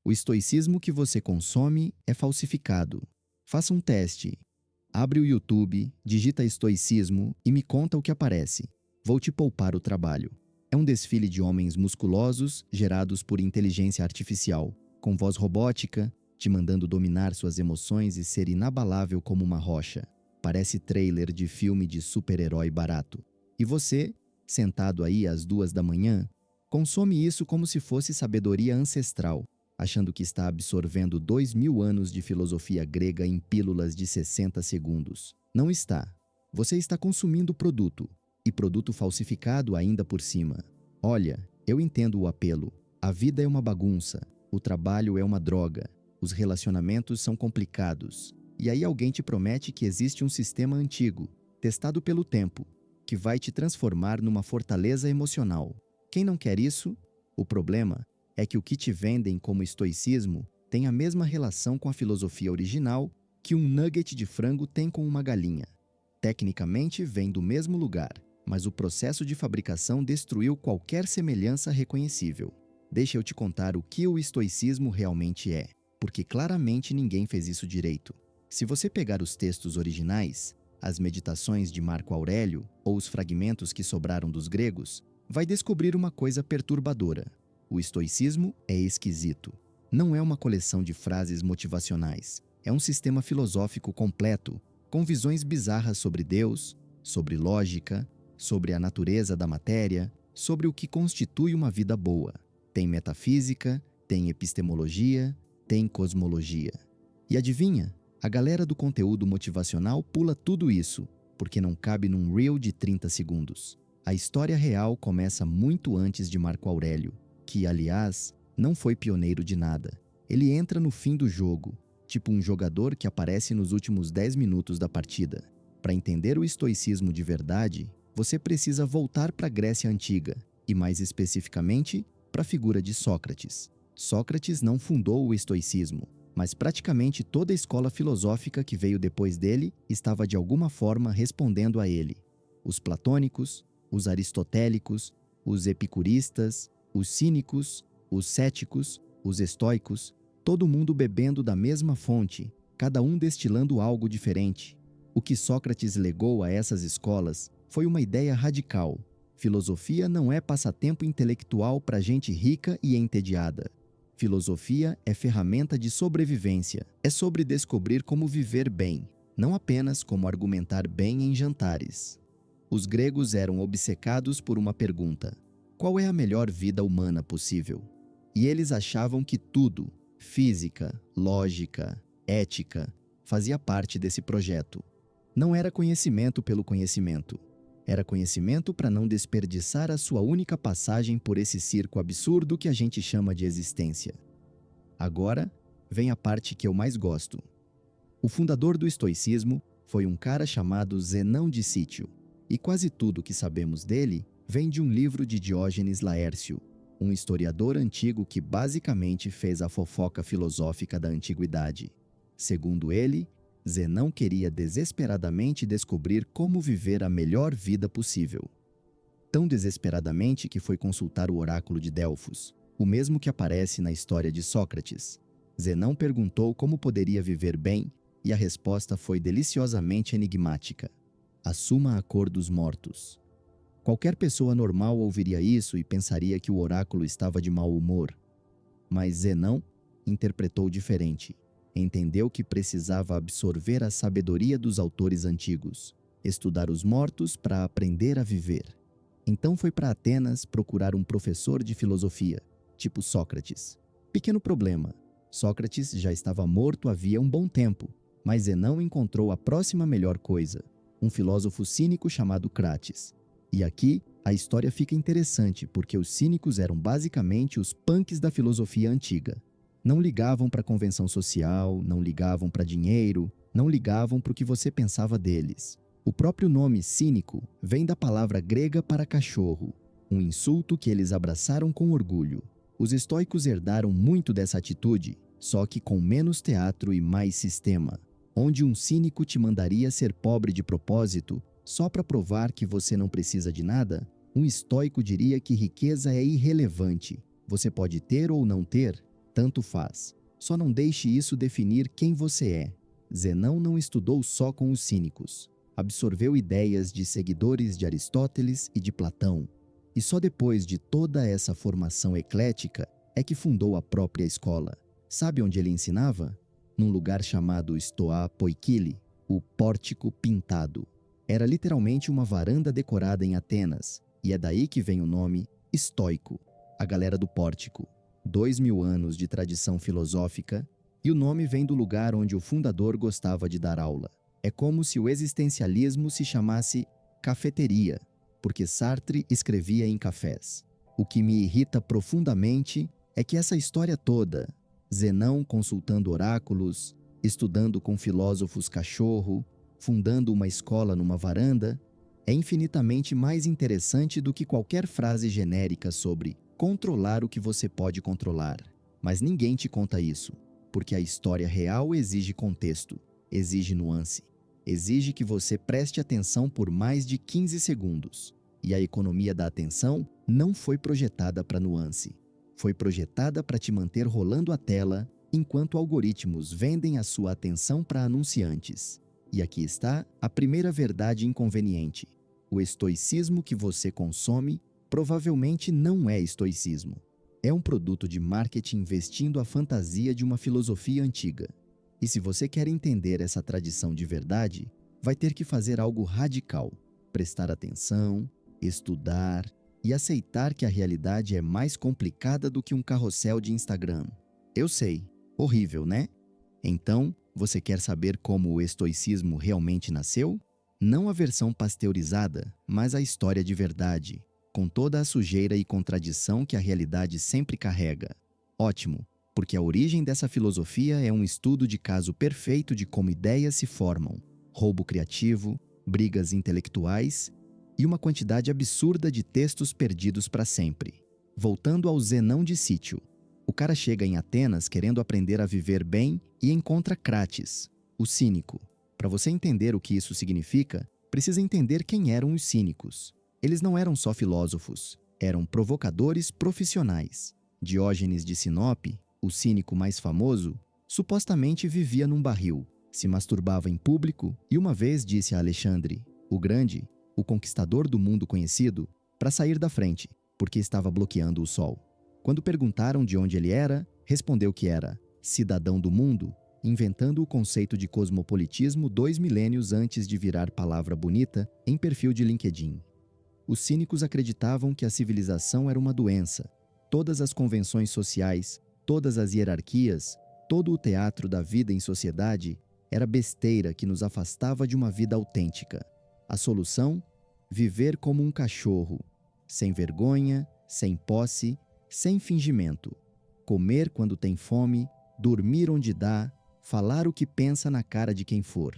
O estoicismo que você consome é falsificado. Faça um teste. Abre o YouTube, digita estoicismo e me conta o que aparece. Vou te poupar o trabalho. É um desfile de homens musculosos gerados por inteligência artificial, com voz robótica, te mandando dominar suas emoções e ser inabalável como uma rocha. Parece trailer de filme de super-herói barato. E você, sentado aí às 2 da manhã, consome isso como se fosse sabedoria ancestral, achando que está absorvendo 2000 anos de filosofia grega em pílulas de 60 segundos. Não está. Você está consumindo produto, e produto falsificado ainda por cima. Olha, eu entendo o apelo. A vida é uma bagunça, o trabalho é uma droga, os relacionamentos são complicados. E aí alguém te promete que existe um sistema antigo, testado pelo tempo, que vai te transformar numa fortaleza emocional. Quem não quer isso? O problema é que o que te vendem como estoicismo tem a mesma relação com a filosofia original que um nugget de frango tem com uma galinha. Tecnicamente vem do mesmo lugar, mas o processo de fabricação destruiu qualquer semelhança reconhecível. Deixa eu te contar o que o estoicismo realmente é, porque claramente ninguém fez isso direito. Se você pegar os textos originais, as meditações de Marco Aurélio ou os fragmentos que sobraram dos gregos, vai descobrir uma coisa perturbadora. O estoicismo é esquisito. Não é uma coleção de frases motivacionais. É um sistema filosófico completo, com visões bizarras sobre Deus, sobre lógica, sobre a natureza da matéria, sobre o que constitui uma vida boa. Tem metafísica, tem epistemologia, tem cosmologia. E adivinha? A galera do conteúdo motivacional pula tudo isso, porque não cabe num reel de 30 segundos. A história real começa muito antes de Marco Aurélio, que, aliás, não foi pioneiro de nada. Ele entra no fim do jogo, tipo um jogador que aparece nos últimos 10 minutos da partida. Para entender o estoicismo de verdade, você precisa voltar para a Grécia Antiga, e mais especificamente, para a figura de Sócrates. Sócrates não fundou o estoicismo, mas praticamente toda a escola filosófica que veio depois dele estava de alguma forma respondendo a ele. Os platônicos, os aristotélicos, os epicuristas, os cínicos, os céticos, os estoicos, todo mundo bebendo da mesma fonte, cada um destilando algo diferente. O que Sócrates legou a essas escolas foi uma ideia radical. Filosofia não é passatempo intelectual para gente rica e entediada. Filosofia é ferramenta de sobrevivência. É sobre descobrir como viver bem, não apenas como argumentar bem em jantares. Os gregos eram obcecados por uma pergunta: qual é a melhor vida humana possível? E eles achavam que tudo, física, lógica, ética, fazia parte desse projeto. Não era conhecimento pelo conhecimento. Era conhecimento para não desperdiçar a sua única passagem por esse circo absurdo que a gente chama de existência. Agora, vem a parte que eu mais gosto. O fundador do estoicismo foi um cara chamado Zenão de Cítio, e quase tudo que sabemos dele vem de um livro de Diógenes Laércio, um historiador antigo que basicamente fez a fofoca filosófica da antiguidade. Segundo ele, Zenão queria desesperadamente descobrir como viver a melhor vida possível. Tão desesperadamente que foi consultar o oráculo de Delfos, o mesmo que aparece na história de Sócrates. Zenão perguntou como poderia viver bem e a resposta foi deliciosamente enigmática: assuma a cor dos mortos. Qualquer pessoa normal ouviria isso e pensaria que o oráculo estava de mau humor. Mas Zenão interpretou diferente. Entendeu que precisava absorver a sabedoria dos autores antigos, estudar os mortos para aprender a viver. Então foi para Atenas procurar um professor de filosofia, tipo Sócrates. Pequeno problema: Sócrates já estava morto havia um bom tempo, mas Zenão encontrou a próxima melhor coisa, um filósofo cínico chamado Crates. E aqui a história fica interessante porque os cínicos eram basicamente os punks da filosofia antiga. Não ligavam para a convenção social, não ligavam para dinheiro, não ligavam para o que você pensava deles. O próprio nome cínico vem da palavra grega para cachorro, um insulto que eles abraçaram com orgulho. Os estoicos herdaram muito dessa atitude, só que com menos teatro e mais sistema, onde um cínico te mandaria ser pobre de propósito só para provar que você não precisa de nada. Um estoico diria que riqueza é irrelevante. Você pode ter ou não ter, Tanto faz. Só não deixe isso definir quem você é. Zenão não estudou só com os cínicos. Absorveu ideias de seguidores de Aristóteles e de Platão. E só depois de toda essa formação eclética é que fundou a própria escola. Sabe onde ele ensinava? Num lugar chamado Stoa Poikile, o Pórtico Pintado. Era literalmente uma varanda decorada em Atenas, e é daí que vem o nome estoico, a galera do pórtico. 2000 anos de tradição filosófica, e o nome vem do lugar onde o fundador gostava de dar aula. É como se o existencialismo se chamasse cafeteria, porque Sartre escrevia em cafés. O que me irrita profundamente é que essa história toda, Zenão consultando oráculos, estudando com filósofos cachorro, fundando uma escola numa varanda, é infinitamente mais interessante do que qualquer frase genérica sobre controlar o que você pode controlar. Mas ninguém te conta isso, porque a história real exige contexto, exige nuance, exige que você preste atenção por mais de 15 segundos. E a economia da atenção não foi projetada para nuance. Foi projetada para te manter rolando a tela enquanto algoritmos vendem a sua atenção para anunciantes. E aqui está a primeira verdade inconveniente. O estoicismo que você consome provavelmente não é estoicismo. É um produto de marketing vestindo a fantasia de uma filosofia antiga. E se você quer entender essa tradição de verdade, vai ter que fazer algo radical. Prestar atenção, estudar e aceitar que a realidade é mais complicada do que um carrossel de Instagram. Eu sei, horrível, né? Então, você quer saber como o estoicismo realmente nasceu? Não a versão pasteurizada, mas a história de verdade, com toda a sujeira e contradição que a realidade sempre carrega. Ótimo, porque a origem dessa filosofia é um estudo de caso perfeito de como ideias se formam, roubo criativo, brigas intelectuais e uma quantidade absurda de textos perdidos para sempre. Voltando ao Zenão de Sítio, o cara chega em Atenas querendo aprender a viver bem e encontra Crates, o cínico. Para você entender o que isso significa, precisa entender quem eram os cínicos. Eles não eram só filósofos, eram provocadores profissionais. Diógenes de Sinope, o cínico mais famoso, supostamente vivia num barril, se masturbava em público e uma vez disse a Alexandre, o Grande, o conquistador do mundo conhecido, para sair da frente, porque estava bloqueando o sol. Quando perguntaram de onde ele era, respondeu que era cidadão do mundo, inventando o conceito de cosmopolitismo 2 milênios antes de virar palavra bonita em perfil de LinkedIn. Os cínicos acreditavam que a civilização era uma doença. Todas as convenções sociais, todas as hierarquias, todo o teatro da vida em sociedade era besteira que nos afastava de uma vida autêntica. A solução? Viver como um cachorro, sem vergonha, sem posse, sem fingimento. Comer quando tem fome, dormir onde dá, falar o que pensa na cara de quem for.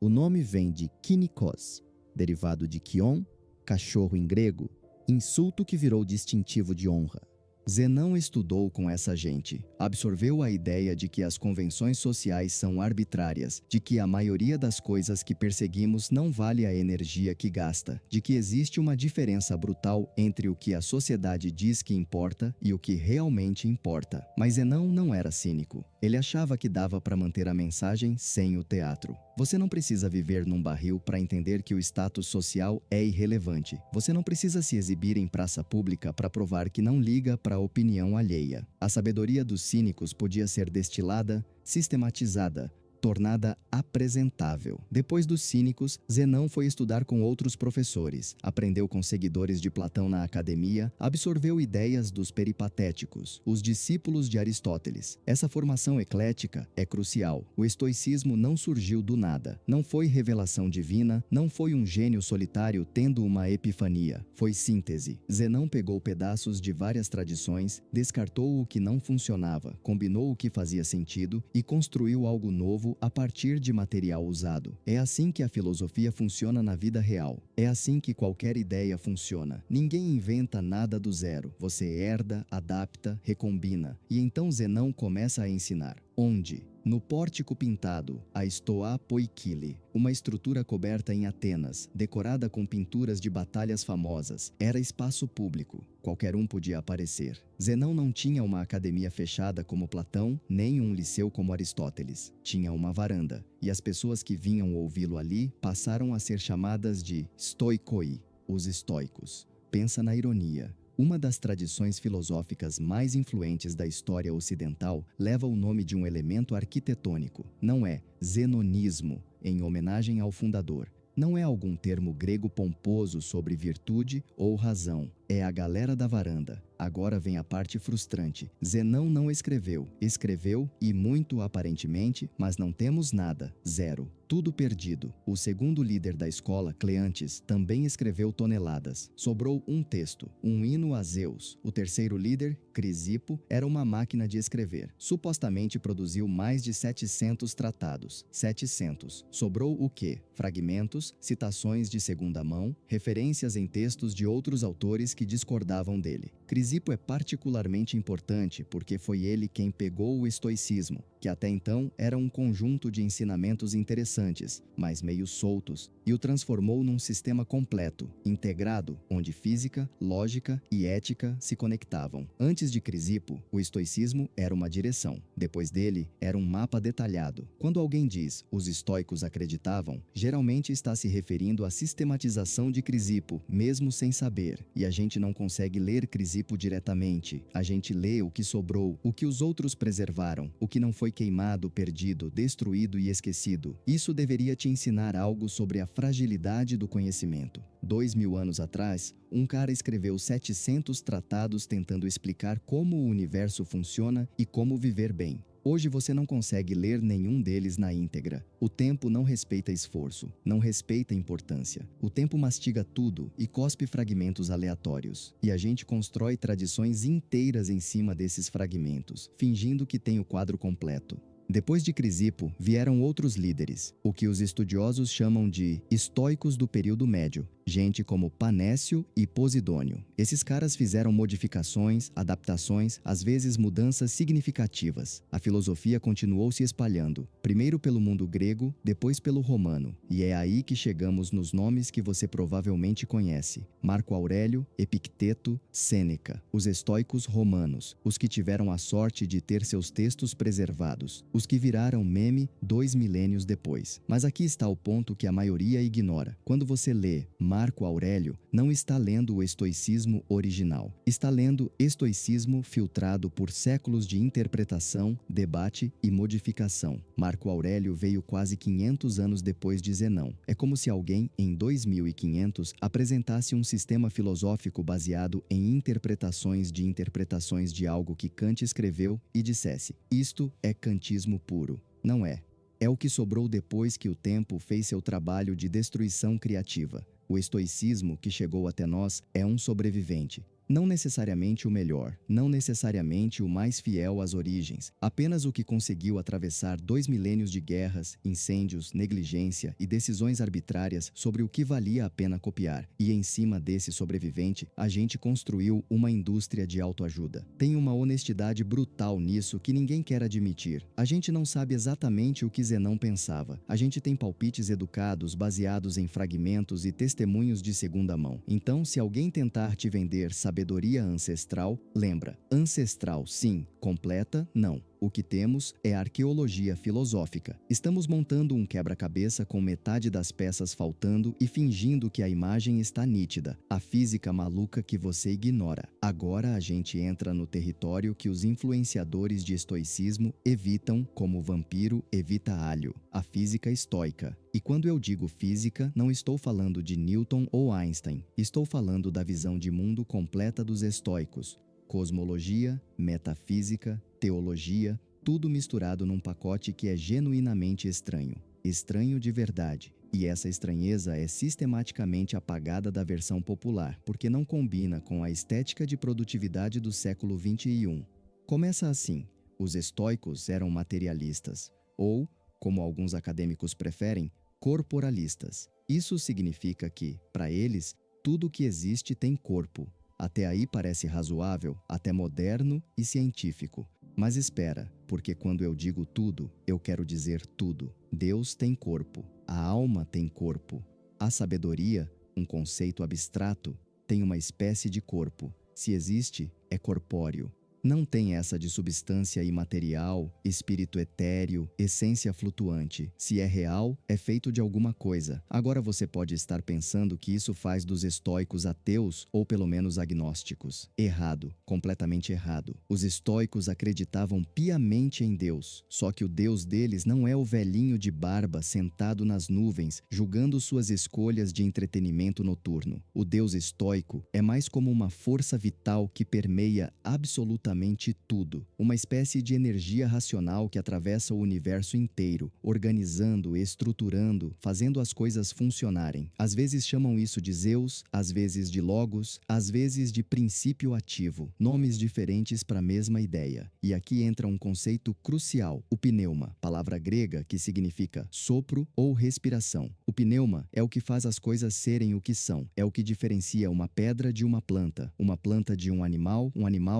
O nome vem de kynikos, derivado de kion, cachorro em grego, insulto que virou distintivo de honra. Zenão estudou com essa gente, absorveu a ideia de que as convenções sociais são arbitrárias, de que a maioria das coisas que perseguimos não vale a energia que gasta, de que existe uma diferença brutal entre o que a sociedade diz que importa e o que realmente importa. Mas Zenão não era cínico. Ele achava que dava para manter a mensagem sem o teatro. Você não precisa viver num barril para entender que o status social é irrelevante. Você não precisa se exibir em praça pública para provar que não liga para a opinião alheia. A sabedoria dos cínicos podia ser destilada, sistematizada, tornada apresentável. Depois dos cínicos, Zenão foi estudar com outros professores, aprendeu com seguidores de Platão na academia, absorveu ideias dos peripatéticos, os discípulos de Aristóteles. Essa formação eclética é crucial. O estoicismo não surgiu do nada. Não foi revelação divina, não foi um gênio solitário tendo uma epifania. Foi síntese. Zenão pegou pedaços de várias tradições, descartou o que não funcionava, combinou o que fazia sentido e construiu algo novo a partir de material usado. É assim que a filosofia funciona na vida real. É assim que qualquer ideia funciona. Ninguém inventa nada do zero. Você herda, adapta, recombina. E então Zenão começa a ensinar. Onde? No pórtico pintado, a Stoa Poikile, uma estrutura coberta em Atenas, decorada com pinturas de batalhas famosas, era espaço público. Qualquer um podia aparecer. Zenão não tinha uma academia fechada como Platão, nem um liceu como Aristóteles. Tinha uma varanda, e as pessoas que vinham ouvi-lo ali passaram a ser chamadas de stoikoi, os estoicos. Pensa na ironia. Uma das tradições filosóficas mais influentes da história ocidental leva o nome de um elemento arquitetônico. Não é zenonismo, em homenagem ao fundador. Não é algum termo grego pomposo sobre virtude ou razão. É a galera da varanda. Agora vem a parte frustrante. Zenão não escreveu. Escreveu e muito aparentemente, mas não temos nada. Zero. Tudo perdido. O segundo líder da escola, Cleantes, também escreveu toneladas. Sobrou um texto, um hino a Zeus. O terceiro líder, Crisipo, era uma máquina de escrever. Supostamente produziu mais de 700 tratados. 700. Sobrou o quê? Fragmentos, citações de segunda mão, referências em textos de outros autores que discordavam dele. Crisipo é particularmente importante porque foi ele quem pegou o estoicismo, que até então era um conjunto de ensinamentos interessantes, mas meio soltos, e o transformou num sistema completo, integrado, onde física, lógica e ética se conectavam. Antes de Crisipo, o estoicismo era uma direção. Depois dele, era um mapa detalhado. Quando alguém diz "os estoicos acreditavam", geralmente está se referindo à sistematização de Crisipo, mesmo sem saber. E a gente não consegue ler Crisipo diretamente. A gente lê o que sobrou, o que os outros preservaram, o que não foi queimado, perdido, destruído e esquecido. Isso deveria te ensinar algo sobre a fragilidade do conhecimento. 2000 anos atrás, um cara escreveu 700 tratados tentando explicar como o universo funciona e como viver bem. Hoje você não consegue ler nenhum deles na íntegra. O tempo não respeita esforço, não respeita importância. O tempo mastiga tudo e cospe fragmentos aleatórios. E a gente constrói tradições inteiras em cima desses fragmentos, fingindo que tem o quadro completo. Depois de Crisipo, vieram outros líderes, o que os estudiosos chamam de estoicos do período médio, gente como Panécio e Posidônio. Esses caras fizeram modificações, adaptações, às vezes mudanças significativas. A filosofia continuou se espalhando, primeiro pelo mundo grego, depois pelo romano. E é aí que chegamos nos nomes que você provavelmente conhece: Marco Aurélio, Epicteto, Sêneca, os estoicos romanos, os que tiveram a sorte de ter seus textos preservados, os que viraram meme 2 milênios depois. Mas aqui está o ponto que a maioria ignora. Quando você lê Marco Aurélio, não está lendo o estoicismo original. Está lendo estoicismo filtrado por séculos de interpretação, debate e modificação. Marco Aurélio veio quase 500 anos depois de Zenão. É como se alguém, em 2500, apresentasse um sistema filosófico baseado em interpretações de algo que Kant escreveu e dissesse: isto é kantismo puro. Não é. É o que sobrou depois que o tempo fez seu trabalho de destruição criativa. O estoicismo que chegou até nós é um sobrevivente. Não necessariamente o melhor, não necessariamente o mais fiel às origens, apenas o que conseguiu atravessar 2 milênios de guerras, incêndios, negligência e decisões arbitrárias sobre o que valia a pena copiar. E em cima desse sobrevivente, a gente construiu uma indústria de autoajuda. Tem uma honestidade brutal nisso que ninguém quer admitir. A gente não sabe exatamente o que Zenão pensava. A gente tem palpites educados baseados em fragmentos e testemunhos de segunda mão. Então, se alguém tentar te vender sabedoria ancestral, lembra: ancestral sim, completa não. O que temos é arqueologia filosófica. Estamos montando um quebra-cabeça com metade das peças faltando e fingindo que a imagem está nítida, a física maluca que você ignora. Agora a gente entra no território que os influenciadores de estoicismo evitam, como o vampiro evita alho, a física estoica. E quando eu digo física, não estou falando de Newton ou Einstein, estou falando da visão de mundo completa dos estoicos. Cosmologia, metafísica, teologia, tudo misturado num pacote que é genuinamente estranho. Estranho de verdade. E essa estranheza é sistematicamente apagada da versão popular, porque não combina com a estética de produtividade do século XXI. Começa assim: os estoicos eram materialistas, ou, como alguns acadêmicos preferem, corporalistas. Isso significa que, para eles, tudo que existe tem corpo. Até aí parece razoável, até moderno e científico. Mas espera, porque quando eu digo tudo, eu quero dizer tudo. Deus tem corpo, a alma tem corpo. A sabedoria, um conceito abstrato, tem uma espécie de corpo. Se existe, é corpóreo. Não tem essa de substância imaterial, espírito etéreo, essência flutuante. Se é real, é feito de alguma coisa. Agora você pode estar pensando que isso faz dos estoicos ateus ou pelo menos agnósticos. Errado, completamente errado. Os estoicos acreditavam piamente em Deus, só que o Deus deles não é o velhinho de barba sentado nas nuvens, julgando suas escolhas de entretenimento noturno. O Deus estoico é mais como uma força vital que permeia absolutamente tudo, uma espécie de energia racional que atravessa o universo inteiro, organizando, estruturando, fazendo as coisas funcionarem. Às vezes chamam isso de Zeus, às vezes de Logos, às vezes de princípio ativo, nomes diferentes para a mesma ideia. E aqui entra um conceito crucial, o pneuma, palavra grega que significa sopro ou respiração. O pneuma é o que faz as coisas serem o que são, é o que diferencia uma pedra de uma planta de um animal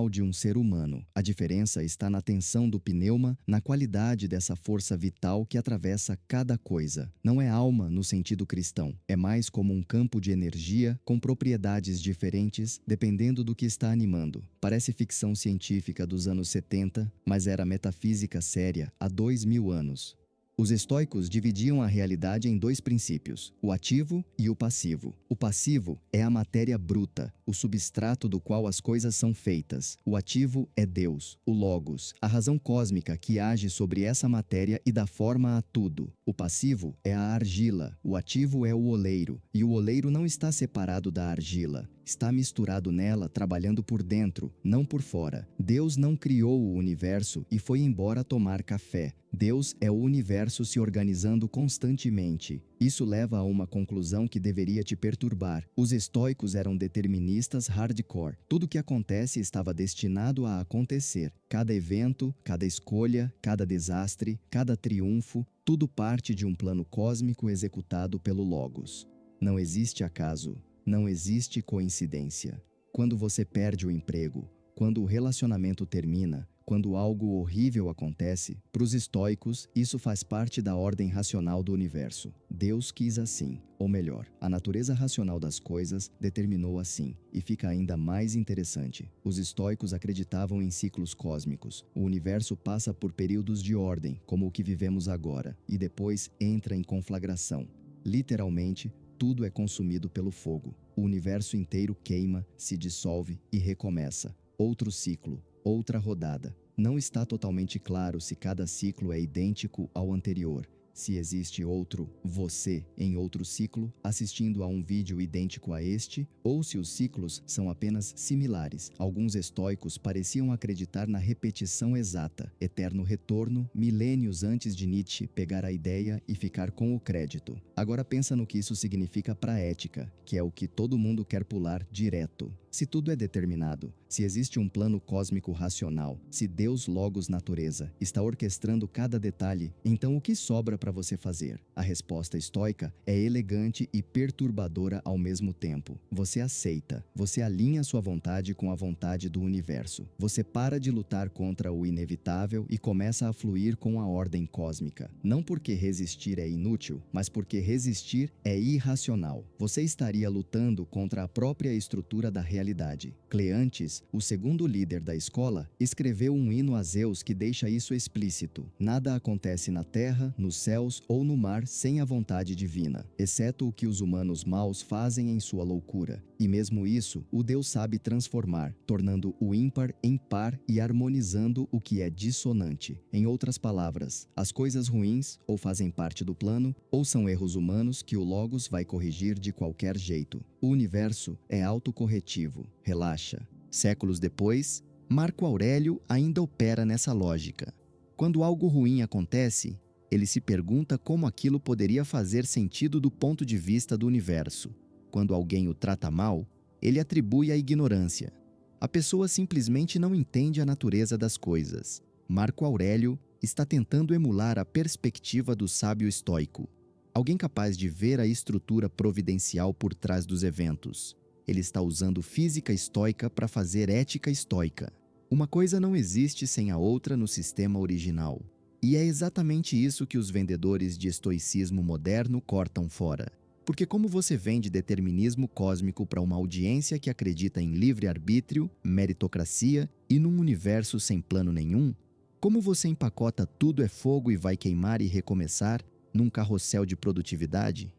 de um ser humano. A diferença está na tensão do pneuma, na qualidade dessa força vital que atravessa cada coisa. Não é alma no sentido cristão, é mais como um campo de energia com propriedades diferentes dependendo do que está animando. Parece ficção científica dos anos 70, mas era metafísica séria há 2000 anos. Os estoicos dividiam a realidade em dois princípios, o ativo e o passivo. O passivo é a matéria bruta, o substrato do qual as coisas são feitas. O ativo é Deus, o Logos, a razão cósmica que age sobre essa matéria e dá forma a tudo. O passivo é a argila, o ativo é o oleiro, e o oleiro não está separado da argila. Está misturado nela, trabalhando por dentro, não por fora. Deus não criou o universo e foi embora tomar café. Deus é o universo se organizando constantemente. Isso leva a uma conclusão que deveria te perturbar. Os estoicos eram deterministas hardcore. Tudo que acontece estava destinado a acontecer. Cada evento, cada escolha, cada desastre, cada triunfo, tudo parte de um plano cósmico executado pelo Logos. Não existe acaso. Não existe coincidência. Quando você perde o emprego, quando o relacionamento termina, quando algo horrível acontece, para os estoicos, isso faz parte da ordem racional do universo. Deus quis assim, ou melhor, a natureza racional das coisas determinou assim, e fica ainda mais interessante. Os estoicos acreditavam em ciclos cósmicos. O universo passa por períodos de ordem, como o que vivemos agora, e depois entra em conflagração. Literalmente, tudo é consumido pelo fogo. O universo inteiro queima, se dissolve e recomeça. Outro ciclo, outra rodada. Não está totalmente claro se cada ciclo é idêntico ao anterior. Se existe outro você em outro ciclo, assistindo a um vídeo idêntico a este, ou se os ciclos são apenas similares. Alguns estoicos pareciam acreditar na repetição exata, eterno retorno, milênios antes de Nietzsche pegar a ideia e ficar com o crédito. Agora pensa no que isso significa para a ética, que é o que todo mundo quer pular direto. Se tudo é determinado, se existe um plano cósmico racional, se Deus Logos natureza está orquestrando cada detalhe, então o que sobra para você fazer? A resposta estoica é elegante e perturbadora ao mesmo tempo. Você aceita, você alinha sua vontade com a vontade do universo. Você para de lutar contra o inevitável e começa a fluir com a ordem cósmica. Não porque resistir é inútil, mas porque resistir é irracional. Você estaria lutando contra a própria estrutura da realidade. Cleantes, o segundo líder da escola, escreveu um hino a Zeus que deixa isso explícito. Nada acontece na terra, nos céus ou no mar sem a vontade divina, exceto o que os humanos maus fazem em sua loucura. E mesmo isso, o Deus sabe transformar, tornando o ímpar em par e harmonizando o que é dissonante. Em outras palavras, as coisas ruins ou fazem parte do plano, ou são erros humanos que o Logos vai corrigir de qualquer jeito. O universo é autocorretivo. Relaxa. Séculos depois, Marco Aurélio ainda opera nessa lógica. Quando algo ruim acontece, ele se pergunta como aquilo poderia fazer sentido do ponto de vista do universo. Quando alguém o trata mal, ele atribui a ignorância. A pessoa simplesmente não entende a natureza das coisas. Marco Aurélio está tentando emular a perspectiva do sábio estoico. Alguém capaz de ver a estrutura providencial por trás dos eventos. Ele está usando física estoica para fazer ética estoica. Uma coisa não existe sem a outra no sistema original. E é exatamente isso que os vendedores de estoicismo moderno cortam fora. Porque como você vende determinismo cósmico para uma audiência que acredita em livre-arbítrio, meritocracia e num universo sem plano nenhum, como você empacota tudo é fogo e vai queimar e recomeçar num carrossel de produtividade?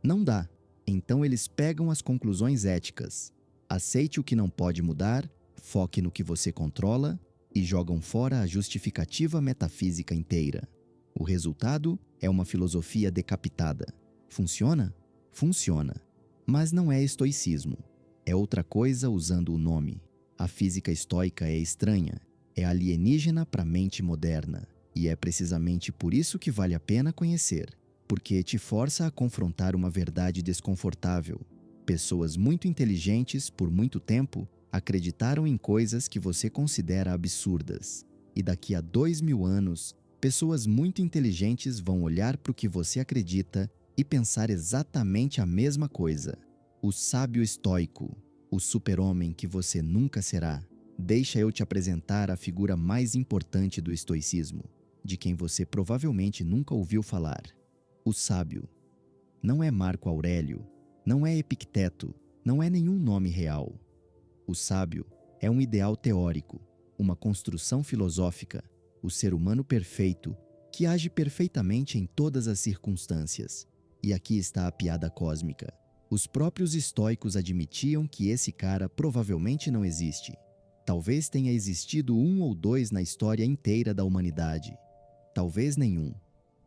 Não dá. Então eles pegam as conclusões éticas. Aceite o que não pode mudar, foque no que você controla e jogam fora a justificativa metafísica inteira. O resultado é uma filosofia decapitada. Funciona? Funciona. Mas não é estoicismo. É outra coisa usando o nome. A física estoica é estranha. É alienígena para a mente moderna. E é precisamente por isso que vale a pena conhecer. Porque te força a confrontar uma verdade desconfortável. Pessoas muito inteligentes, por muito tempo, acreditaram em coisas que você considera absurdas. E daqui a 2000 anos, pessoas muito inteligentes vão olhar para o que você acredita e pensar exatamente a mesma coisa. O sábio estoico, o super-homem que você nunca será. Deixa eu te apresentar a figura mais importante do estoicismo, de quem você provavelmente nunca ouviu falar. O sábio. Não é Marco Aurélio, não é Epicteto, não é nenhum nome real. O sábio é um ideal teórico, uma construção filosófica, o ser humano perfeito, que age perfeitamente em todas as circunstâncias. E aqui está a piada cósmica. Os próprios estoicos admitiam que esse cara provavelmente não existe. Talvez tenha existido um ou dois na história inteira da humanidade. Talvez nenhum.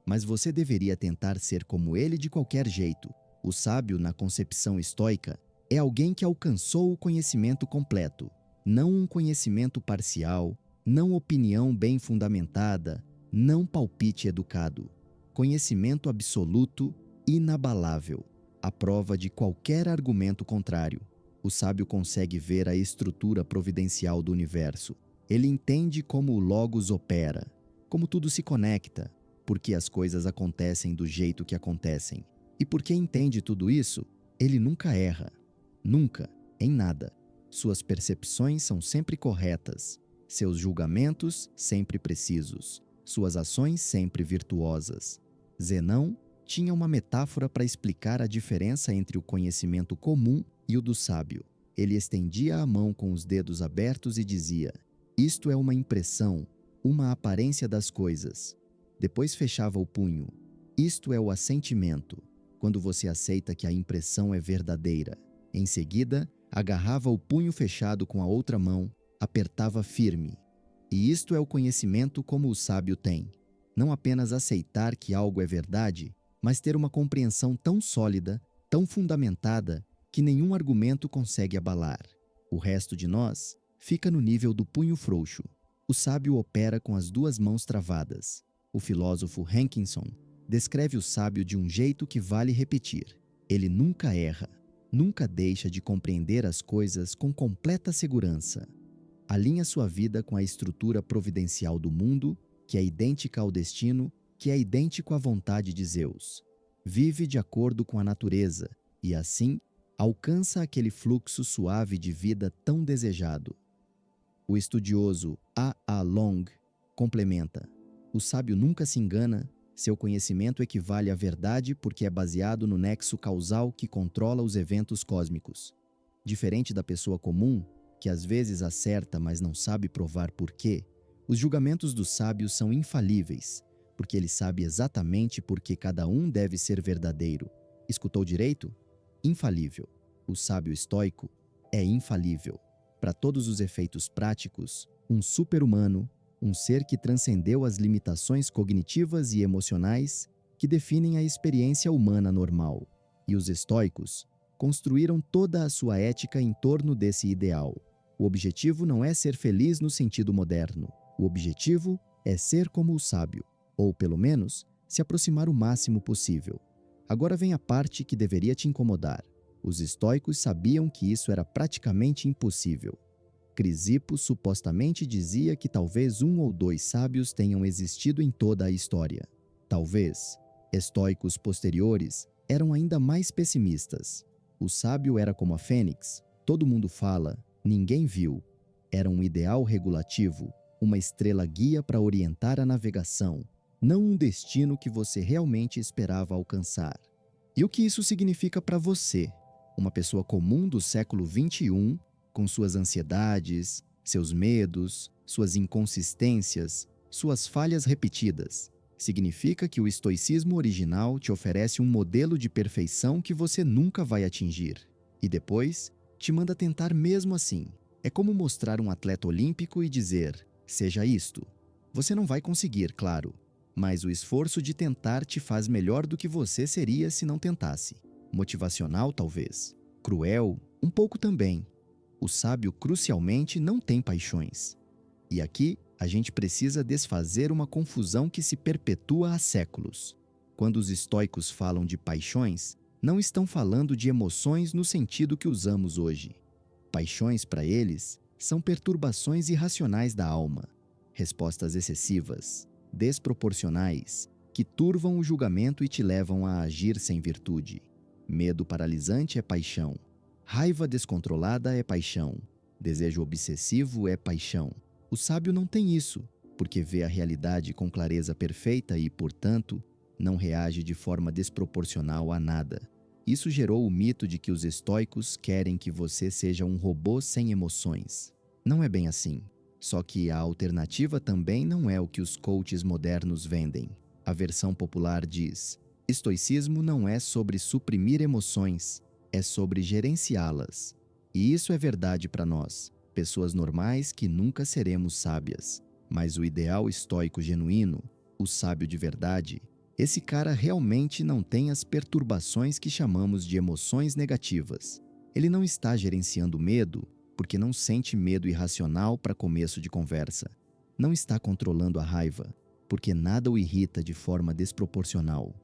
Mas você deveria tentar ser como ele de qualquer jeito. O sábio, na concepção estoica, é alguém que alcançou o conhecimento completo, não um conhecimento parcial, não opinião bem fundamentada, não palpite educado. Conhecimento absoluto, inabalável, à prova de qualquer argumento contrário. O sábio consegue ver a estrutura providencial do universo. Ele entende como o Logos opera, como tudo se conecta, por que as coisas acontecem do jeito que acontecem. E porque entende tudo isso, ele nunca erra. Nunca, em nada. Suas percepções são sempre corretas, seus julgamentos sempre precisos, suas ações sempre virtuosas. Zenão tinha uma metáfora para explicar a diferença entre o conhecimento comum e o do sábio. Ele estendia a mão com os dedos abertos e dizia: "Isto é uma impressão, uma aparência das coisas." Depois fechava o punho. "Isto é o assentimento, quando você aceita que a impressão é verdadeira." Em seguida, agarrava o punho fechado com a outra mão, apertava firme. E isto é o conhecimento como o sábio tem. Não apenas aceitar que algo é verdade, mas ter uma compreensão tão sólida, tão fundamentada, que nenhum argumento consegue abalar. O resto de nós fica no nível do punho frouxo. O sábio opera com as duas mãos travadas. O filósofo Hankinson descreve o sábio de um jeito que vale repetir. Ele nunca erra, nunca deixa de compreender as coisas com completa segurança. Alinha sua vida com a estrutura providencial do mundo, que é idêntica ao destino, que é idêntico à vontade de Zeus. Vive de acordo com a natureza e, assim, alcança aquele fluxo suave de vida tão desejado. O estudioso A. Long complementa: o sábio nunca se engana, seu conhecimento equivale à verdade porque é baseado no nexo causal que controla os eventos cósmicos. Diferente da pessoa comum, que às vezes acerta mas não sabe provar por quê, os julgamentos dos sábios são infalíveis, porque ele sabe exatamente por que cada um deve ser verdadeiro. Escutou direito? Infalível. O sábio estoico é infalível. Para todos os efeitos práticos, um super-humano, um ser que transcendeu as limitações cognitivas e emocionais que definem a experiência humana normal. E os estoicos construíram toda a sua ética em torno desse ideal. O objetivo não é ser feliz no sentido moderno. O objetivo é ser como o sábio, ou, pelo menos, se aproximar o máximo possível. Agora vem a parte que deveria te incomodar. Os estoicos sabiam que isso era praticamente impossível. Crisipo supostamente dizia que talvez um ou dois sábios tenham existido em toda a história. Talvez. Estoicos posteriores eram ainda mais pessimistas. O sábio era como a fênix. Todo mundo fala, ninguém viu. Era um ideal regulativo, uma estrela guia para orientar a navegação, não um destino que você realmente esperava alcançar. E o que isso significa para você, uma pessoa comum do século XXI, com suas ansiedades, seus medos, suas inconsistências, suas falhas repetidas? Significa que o estoicismo original te oferece um modelo de perfeição que você nunca vai atingir. E depois, te manda tentar mesmo assim. É como mostrar um atleta olímpico e dizer, seja isto. Você não vai conseguir, claro, mas o esforço de tentar te faz melhor do que você seria se não tentasse. Motivacional, talvez. Cruel, um pouco também. O sábio, crucialmente, não tem paixões. E aqui, a gente precisa desfazer uma confusão que se perpetua há séculos. Quando os estoicos falam de paixões, não estão falando de emoções no sentido que usamos hoje. Paixões, para eles, são perturbações irracionais da alma, respostas excessivas, desproporcionais, que turvam o julgamento e te levam a agir sem virtude. Medo paralisante é paixão. Raiva descontrolada é paixão. Desejo obsessivo é paixão. O sábio não tem isso, porque vê a realidade com clareza perfeita e, portanto, não reage de forma desproporcional a nada. Isso gerou o mito de que os estoicos querem que você seja um robô sem emoções. Não é bem assim. Só que a alternativa também não é o que os coaches modernos vendem. A versão popular diz: estoicismo não é sobre suprimir emoções, é sobre gerenciá-las. E isso é verdade para nós, pessoas normais que nunca seremos sábias. Mas o ideal estoico genuíno, o sábio de verdade, esse cara realmente não tem as perturbações que chamamos de emoções negativas. Ele não está gerenciando medo porque não sente medo irracional para começo de conversa. Não está controlando a raiva porque nada o irrita de forma desproporcional.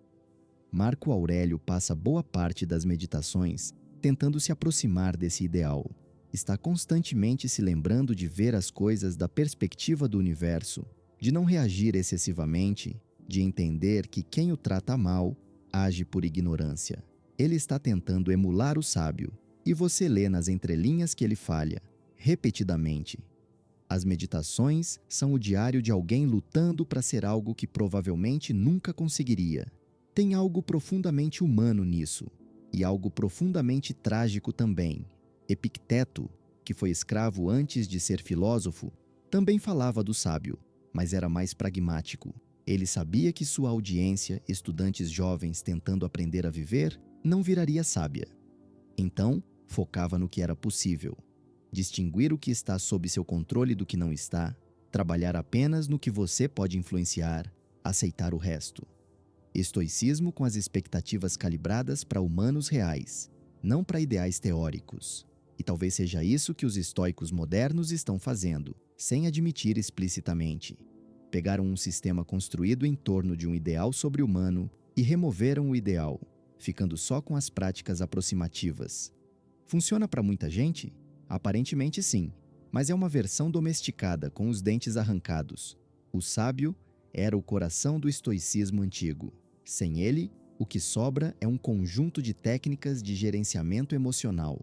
Marco Aurélio passa boa parte das meditações tentando se aproximar desse ideal. Está constantemente se lembrando de ver as coisas da perspectiva do universo, de não reagir excessivamente, de entender que quem o trata mal age por ignorância. Ele está tentando emular o sábio, e você lê nas entrelinhas que ele falha, repetidamente. As meditações são o diário de alguém lutando para ser algo que provavelmente nunca conseguiria. Tem algo profundamente humano nisso, e algo profundamente trágico também. Epicteto, que foi escravo antes de ser filósofo, também falava do sábio, mas era mais pragmático. Ele sabia que sua audiência, estudantes jovens tentando aprender a viver, não viraria sábia. Então, focava no que era possível. Distinguir o que está sob seu controle do que não está, trabalhar apenas no que você pode influenciar, aceitar o resto. Estoicismo com as expectativas calibradas para humanos reais, não para ideais teóricos. E talvez seja isso que os estoicos modernos estão fazendo, sem admitir explicitamente. Pegaram um sistema construído em torno de um ideal sobre-humano e removeram o ideal, ficando só com as práticas aproximativas. Funciona para muita gente? Aparentemente sim, mas é uma versão domesticada com os dentes arrancados. O sábio era o coração do estoicismo antigo. Sem ele, o que sobra é um conjunto de técnicas de gerenciamento emocional.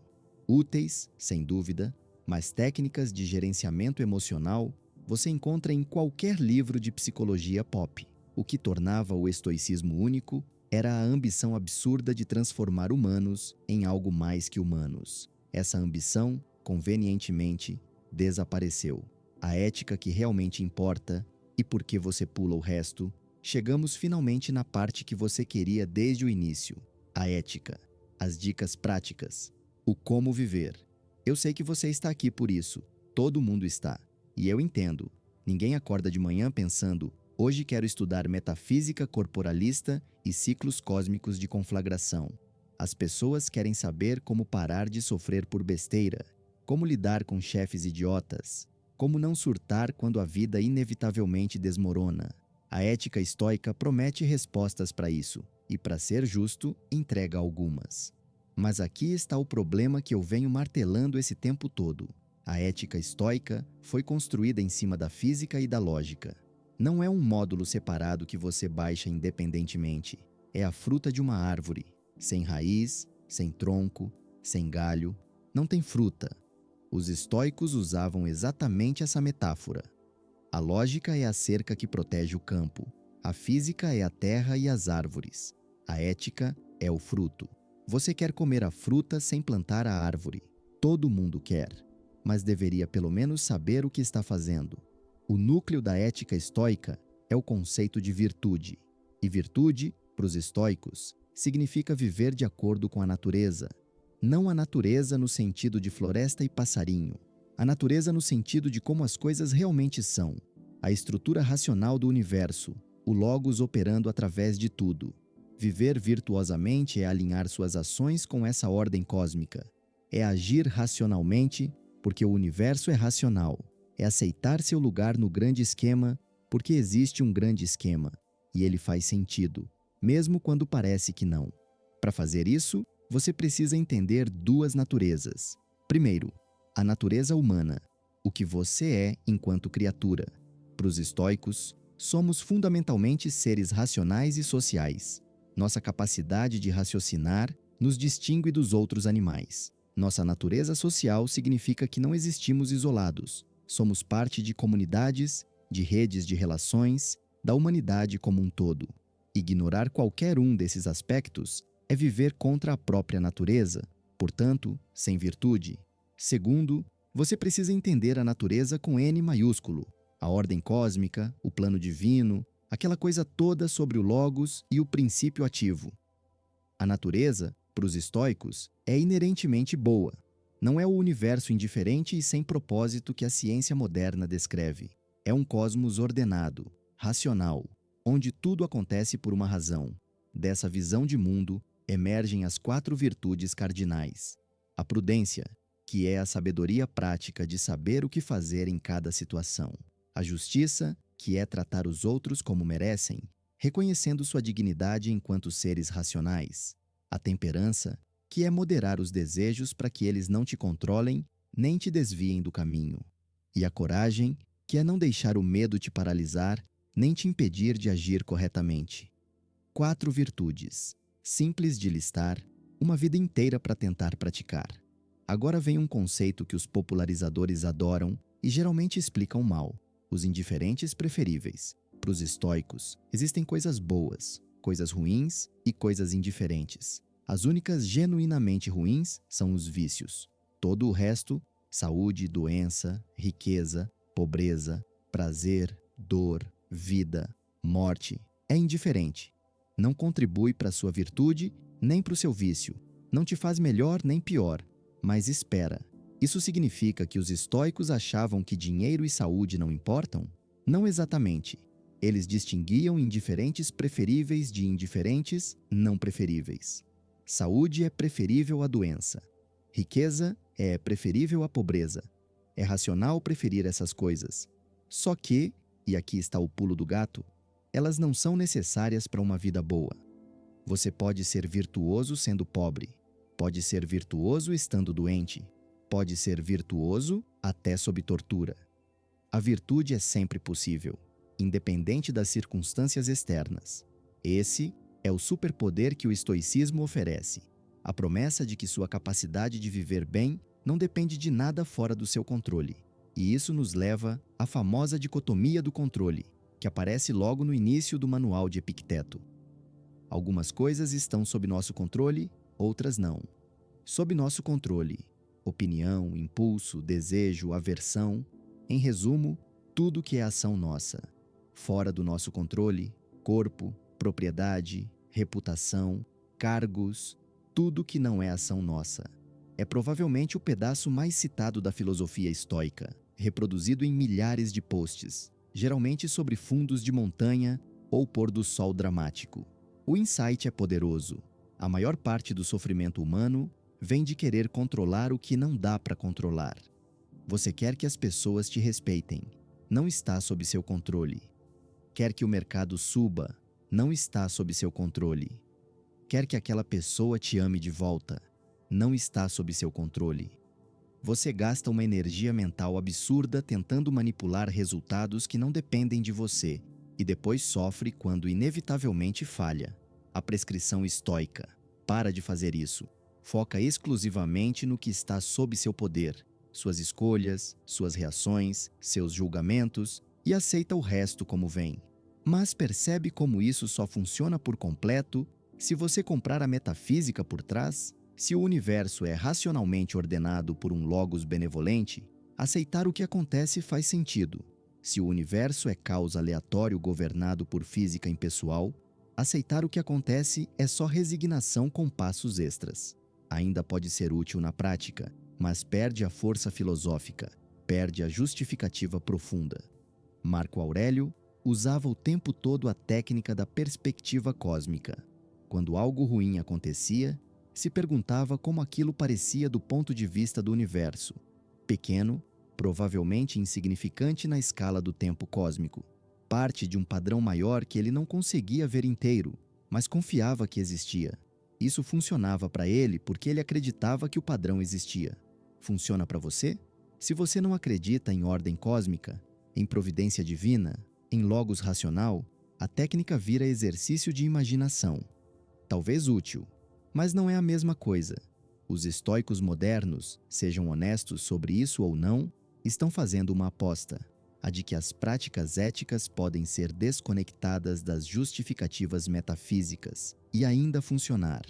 Úteis, sem dúvida, mas técnicas de gerenciamento emocional você encontra em qualquer livro de psicologia pop. O que tornava o estoicismo único era a ambição absurda de transformar humanos em algo mais que humanos. Essa ambição, convenientemente, desapareceu. A ética que realmente importa, e por que você pula o resto, chegamos finalmente na parte que você queria desde o início. A ética, as dicas práticas, o como viver. Eu sei que você está aqui por isso, todo mundo está. E eu entendo, ninguém acorda de manhã pensando: hoje quero estudar metafísica corporalista e ciclos cósmicos de conflagração. As pessoas querem saber como parar de sofrer por besteira, como lidar com chefes idiotas, como não surtar quando a vida inevitavelmente desmorona. A ética estoica promete respostas para isso, e para ser justo, entrega algumas. Mas aqui está o problema que eu venho martelando esse tempo todo. A ética estoica foi construída em cima da física e da lógica. Não é um módulo separado que você baixa independentemente. É a fruta de uma árvore, sem raiz, sem tronco, sem galho. Não tem fruta. Os estoicos usavam exatamente essa metáfora. A lógica é a cerca que protege o campo. A física é a terra e as árvores. A ética é o fruto. Você quer comer a fruta sem plantar a árvore. Todo mundo quer, mas deveria pelo menos saber o que está fazendo. O núcleo da ética estoica é o conceito de virtude. E virtude, para os estoicos, significa viver de acordo com a natureza. Não a natureza no sentido de floresta e passarinho. A natureza no sentido de como as coisas realmente são. A estrutura racional do universo, o logos operando através de tudo. Viver virtuosamente é alinhar suas ações com essa ordem cósmica. É agir racionalmente, porque o universo é racional. É aceitar seu lugar no grande esquema, porque existe um grande esquema, e ele faz sentido, mesmo quando parece que não. Para fazer isso, você precisa entender duas naturezas. Primeiro, a natureza humana, o que você é enquanto criatura. Para os estoicos, somos fundamentalmente seres racionais e sociais. Nossa capacidade de raciocinar nos distingue dos outros animais. Nossa natureza social significa que não existimos isolados. Somos parte de comunidades, de redes de relações, da humanidade como um todo. Ignorar qualquer um desses aspectos é viver contra a própria natureza, portanto, sem virtude. Segundo, você precisa entender a natureza com N maiúsculo, a ordem cósmica, o plano divino, aquela coisa toda sobre o logos e o princípio ativo. A natureza, para os estoicos, é inerentemente boa. Não é o universo indiferente e sem propósito que a ciência moderna descreve. É um cosmos ordenado, racional, onde tudo acontece por uma razão. Dessa visão de mundo emergem as 4 virtudes cardinais. A prudência, que é a sabedoria prática de saber o que fazer em cada situação. A justiça, que é tratar os outros como merecem, reconhecendo sua dignidade enquanto seres racionais. A temperança, que é moderar os desejos para que eles não te controlem nem te desviem do caminho. E a coragem, que é não deixar o medo te paralisar nem te impedir de agir corretamente. 4 virtudes, simples de listar, uma vida inteira para tentar praticar. Agora vem um conceito que os popularizadores adoram e geralmente explicam mal: os indiferentes preferíveis. Para os estoicos, existem coisas boas, coisas ruins e coisas indiferentes. As únicas genuinamente ruins são os vícios. Todo o resto, saúde, doença, riqueza, pobreza, prazer, dor, vida, morte, é indiferente. Não contribui para a sua virtude nem para o seu vício. Não te faz melhor nem pior, mas espera. Isso significa que os estoicos achavam que dinheiro e saúde não importam? Não exatamente. Eles distinguiam indiferentes preferíveis de indiferentes não preferíveis. Saúde é preferível à doença. Riqueza é preferível à pobreza. É racional preferir essas coisas. Só que, e aqui está o pulo do gato, elas não são necessárias para uma vida boa. Você pode ser virtuoso sendo pobre. Pode ser virtuoso estando doente. Pode ser virtuoso até sob tortura. A virtude é sempre possível, independente das circunstâncias externas. Esse é o superpoder que o estoicismo oferece. A promessa de que sua capacidade de viver bem não depende de nada fora do seu controle. E isso nos leva à famosa dicotomia do controle, que aparece logo no início do manual de Epicteto. Algumas coisas estão sob nosso controle, outras não. Sob nosso controle, opinião, impulso, desejo, aversão, em resumo, tudo que é ação nossa. Fora do nosso controle, corpo, propriedade, reputação, cargos, tudo que não é ação nossa. É provavelmente o pedaço mais citado da filosofia estoica, reproduzido em milhares de posts, geralmente sobre fundos de montanha ou pôr do sol dramático. O insight é poderoso. A maior parte do sofrimento humano vem de querer controlar o que não dá para controlar. Você quer que as pessoas te respeitem, não está sob seu controle. Quer que o mercado suba, não está sob seu controle. Quer que aquela pessoa te ame de volta, não está sob seu controle. Você gasta uma energia mental absurda tentando manipular resultados que não dependem de você e depois sofre quando inevitavelmente falha. A prescrição estoica: para de fazer isso. Foca exclusivamente no que está sob seu poder. suas escolhas, suas reações, seus julgamentos e aceita o resto como vem. Mas percebe como isso só funciona por completo se você comprar a metafísica por trás? Se o universo é racionalmente ordenado por um logos benevolente, aceitar o que acontece faz sentido. Se o universo é caos aleatório governado por física impessoal, aceitar o que acontece é só resignação com passos extras. Ainda pode ser útil na prática, mas perde a força filosófica, perde a justificativa profunda. Marco Aurélio usava o tempo todo a técnica da perspectiva cósmica. Quando algo ruim acontecia, se perguntava como aquilo parecia do ponto de vista do universo. Pequeno, provavelmente insignificante na escala do tempo cósmico. Parte de um padrão maior que ele não conseguia ver inteiro, mas confiava que existia. Isso funcionava para ele porque ele acreditava que o padrão existia. Funciona para você? Se você não acredita em ordem cósmica, em providência divina, em logos racional, a técnica vira exercício de imaginação. Talvez útil, mas não é a mesma coisa. Os estoicos modernos, sejam honestos sobre isso ou não, estão fazendo uma aposta, a de que as práticas éticas podem ser desconectadas das justificativas metafísicas e ainda funcionar.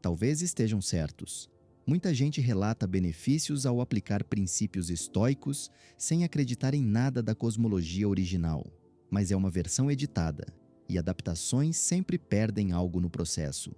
Talvez estejam certos. Muita gente relata benefícios ao aplicar princípios estoicos sem acreditar em nada da cosmologia original, mas é uma versão editada, e adaptações sempre perdem algo no processo.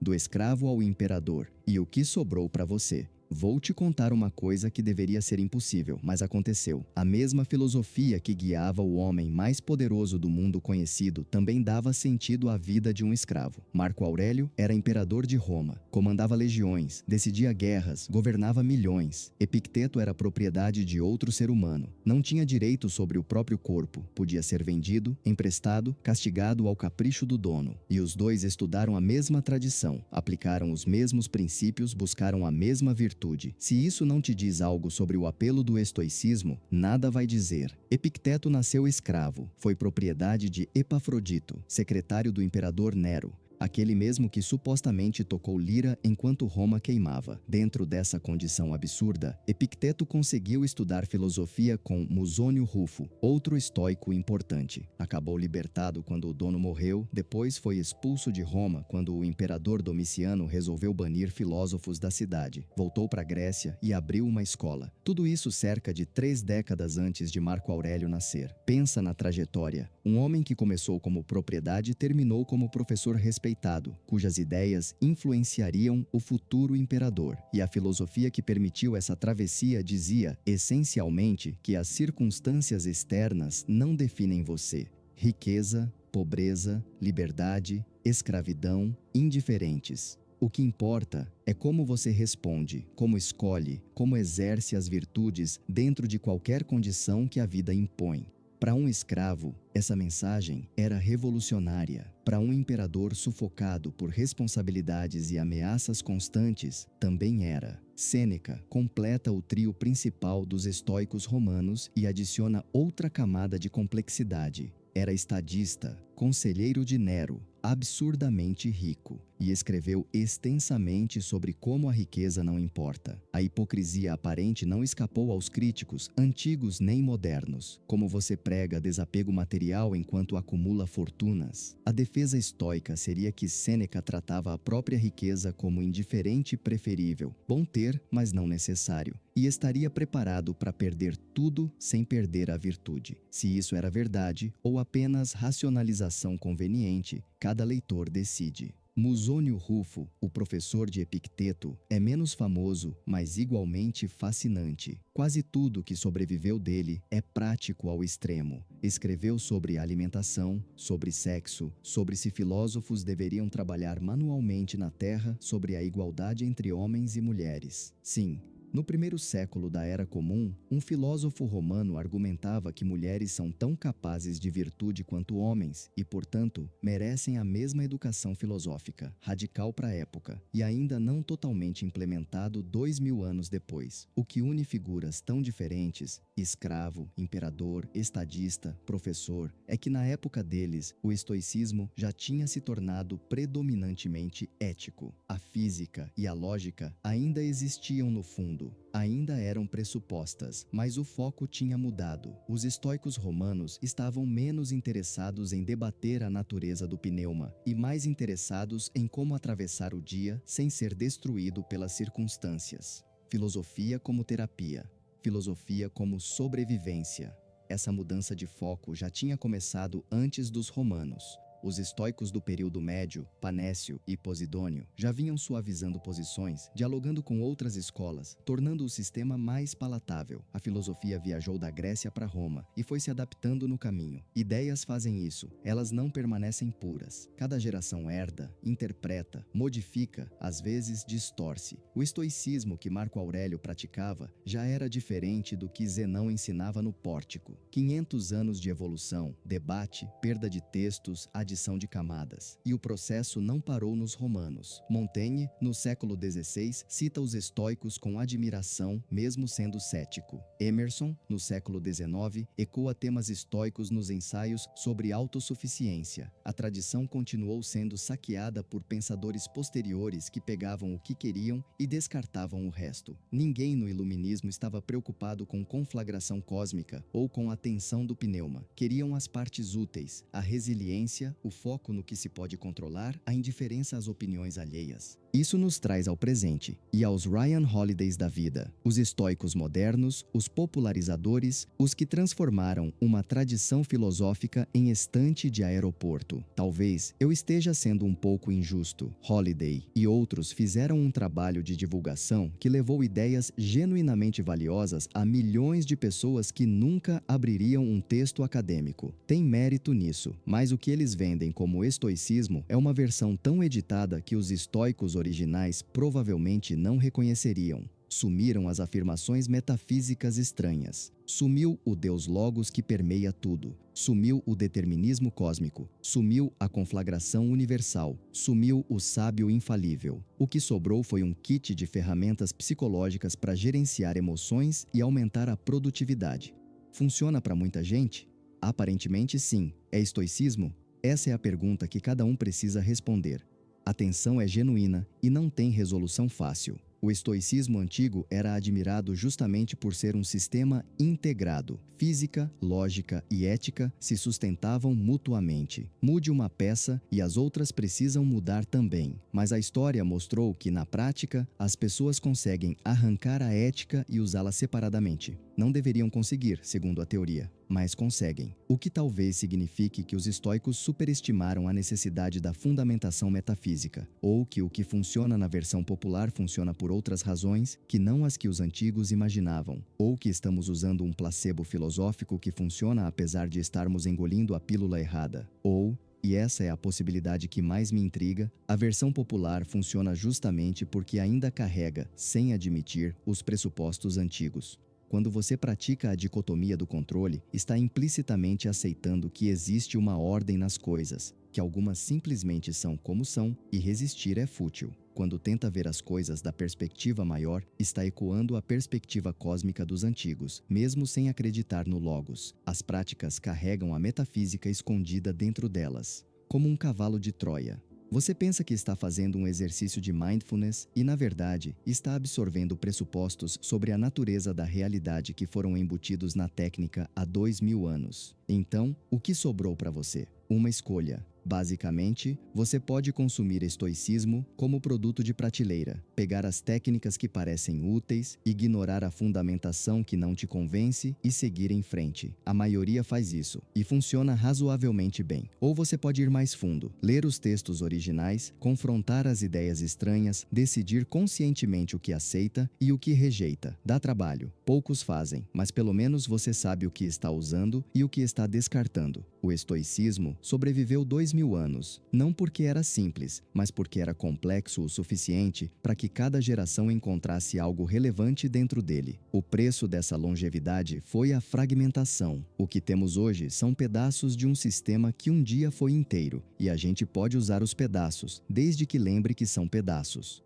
Do escravo ao imperador, e o que sobrou para você? Vou te contar uma coisa que deveria ser impossível, mas aconteceu. A mesma filosofia que guiava o homem mais poderoso do mundo conhecido também dava sentido à vida de um escravo. Marco Aurélio era imperador de Roma, comandava legiões, decidia guerras, governava milhões. Epicteto era propriedade de outro ser humano. Não tinha direito sobre o próprio corpo, podia ser vendido, emprestado, castigado ao capricho do dono. E os dois estudaram a mesma tradição, aplicaram os mesmos princípios, buscaram a mesma virtude. Se isso não te diz algo sobre o apelo do estoicismo, nada vai dizer. Epicteto nasceu escravo, foi propriedade de Epafrodito, secretário do imperador Nero, aquele mesmo que supostamente tocou lira enquanto Roma queimava. Dentro dessa condição absurda, Epicteto conseguiu estudar filosofia com Musônio Rufo, outro estoico importante. Acabou libertado quando o dono morreu, depois foi expulso de Roma quando o imperador Domiciano resolveu banir filósofos da cidade. Voltou para a Grécia e abriu uma escola. Tudo isso cerca de 3 décadas antes de Marco Aurélio nascer. Pensa na trajetória. Um homem que começou como propriedade terminou como professor respeitado, cujas ideias influenciariam o futuro imperador. E a filosofia que permitiu essa travessia dizia, essencialmente, que as circunstâncias externas não definem você. Riqueza, pobreza, liberdade, escravidão, indiferentes. O que importa é como você responde, como escolhe, como exerce as virtudes dentro de qualquer condição que a vida impõe. Para um escravo, essa mensagem era revolucionária. Para um imperador sufocado por responsabilidades e ameaças constantes, também era. Sêneca completa o trio principal dos estoicos romanos e adiciona outra camada de complexidade. Era estadista, conselheiro de Nero, absurdamente rico, e escreveu extensamente sobre como a riqueza não importa. A hipocrisia aparente não escapou aos críticos, antigos nem modernos. Como você prega desapego material enquanto acumula fortunas? A defesa estoica seria que Sêneca tratava a própria riqueza como indiferente e preferível, bom ter, mas não necessário, e estaria preparado para perder tudo sem perder a virtude. Se isso era verdade ou apenas racionalização conveniente, cada leitor decide. Musônio Rufo, o professor de Epicteto, é menos famoso, mas igualmente fascinante. Quase tudo que sobreviveu dele é prático ao extremo. Escreveu sobre alimentação, sobre sexo, sobre se filósofos deveriam trabalhar manualmente na terra, sobre a igualdade entre homens e mulheres. Sim, no primeiro século da Era Comum, um filósofo romano argumentava que mulheres são tão capazes de virtude quanto homens e, portanto, merecem a mesma educação filosófica, radical para a época, e ainda não totalmente implementado 2000 anos depois. O que une figuras tão diferentes, escravo, imperador, estadista, professor, é que na época deles, o estoicismo já tinha se tornado predominantemente ético. A física e a lógica ainda existiam no fundo, ponto. Ainda eram pressupostas, mas o foco tinha mudado. Os estoicos romanos estavam menos interessados em debater a natureza do pneuma e mais interessados em como atravessar o dia sem ser destruído pelas circunstâncias. Filosofia como terapia, filosofia como sobrevivência. Essa mudança de foco já tinha começado antes dos romanos. Os estoicos do período médio, Panécio e Posidônio, já vinham suavizando posições, dialogando com outras escolas, tornando o sistema mais palatável. A filosofia viajou da Grécia para Roma e foi se adaptando no caminho. Ideias fazem isso, elas não permanecem puras. Cada geração herda, interpreta, modifica, às vezes distorce. O estoicismo que Marco Aurélio praticava já era diferente do que Zenão ensinava no Pórtico. 500 anos de evolução, debate, perda de textos, adição de camadas. E o processo não parou nos romanos. Montaigne, no século XVI, cita os estoicos com admiração, mesmo sendo cético. Emerson, no século XIX, ecoa temas estoicos nos ensaios sobre autossuficiência. A tradição continuou sendo saqueada por pensadores posteriores que pegavam o que queriam e descartavam o resto. Ninguém no iluminismo estava preocupado com conflagração cósmica ou com a tensão do pneuma. Queriam as partes úteis, a resiliência, o foco no que se pode controlar, a indiferença às opiniões alheias. Isso nos traz ao presente e aos Ryan Holidays da vida, os estoicos modernos, os popularizadores, os que transformaram uma tradição filosófica em estante de aeroporto. Talvez eu esteja sendo um pouco injusto. Holiday e outros fizeram um trabalho de divulgação que levou ideias genuinamente valiosas a milhões de pessoas que nunca abririam um texto acadêmico. Tem mérito nisso, mas o que eles vendem como estoicismo é uma versão tão editada que os estoicos originais provavelmente não reconheceriam. Sumiram as afirmações metafísicas estranhas. Sumiu o Deus Logos que permeia tudo. Sumiu o determinismo cósmico. Sumiu a conflagração universal. Sumiu o sábio infalível. O que sobrou foi um kit de ferramentas psicológicas para gerenciar emoções e aumentar a produtividade. Funciona para muita gente? Aparentemente sim. É estoicismo? Essa é a pergunta que cada um precisa responder. A tensão é genuína e não tem resolução fácil. O estoicismo antigo era admirado justamente por ser um sistema integrado. Física, lógica e ética se sustentavam mutuamente. Mude uma peça e as outras precisam mudar também. Mas a história mostrou que, na prática, as pessoas conseguem arrancar a ética e usá-la separadamente. Não deveriam conseguir, segundo a teoria, mas conseguem. O que talvez signifique que os estoicos superestimaram a necessidade da fundamentação metafísica, ou que o que funciona na versão popular funciona por outras razões que não as que os antigos imaginavam, ou que estamos usando um placebo filosófico que funciona apesar de estarmos engolindo a pílula errada, ou, e essa é a possibilidade que mais me intriga, a versão popular funciona justamente porque ainda carrega, sem admitir, os pressupostos antigos. Quando você pratica a dicotomia do controle, está implicitamente aceitando que existe uma ordem nas coisas, que algumas simplesmente são como são e resistir é fútil. Quando tenta ver as coisas da perspectiva maior, está ecoando a perspectiva cósmica dos antigos, mesmo sem acreditar no Logos. As práticas carregam a metafísica escondida dentro delas, como um cavalo de Troia. Você pensa que está fazendo um exercício de mindfulness e, na verdade, está absorvendo pressupostos sobre a natureza da realidade que foram embutidos na técnica há 2000 anos. Então, o que sobrou para você? Uma escolha. Basicamente, você pode consumir estoicismo como produto de prateleira, pegar as técnicas que parecem úteis, ignorar a fundamentação que não te convence e seguir em frente. A maioria faz isso, e funciona razoavelmente bem. Ou você pode ir mais fundo, ler os textos originais, confrontar as ideias estranhas, decidir conscientemente o que aceita e o que rejeita. Dá trabalho, poucos fazem, mas pelo menos você sabe o que está usando e o que está descartando. O estoicismo sobreviveu 2000 anos, não porque era simples, mas porque era complexo o suficiente para que cada geração encontrasse algo relevante dentro dele. O preço dessa longevidade foi a fragmentação. O que temos hoje são pedaços de um sistema que um dia foi inteiro, e a gente pode usar os pedaços, desde que lembre que são pedaços.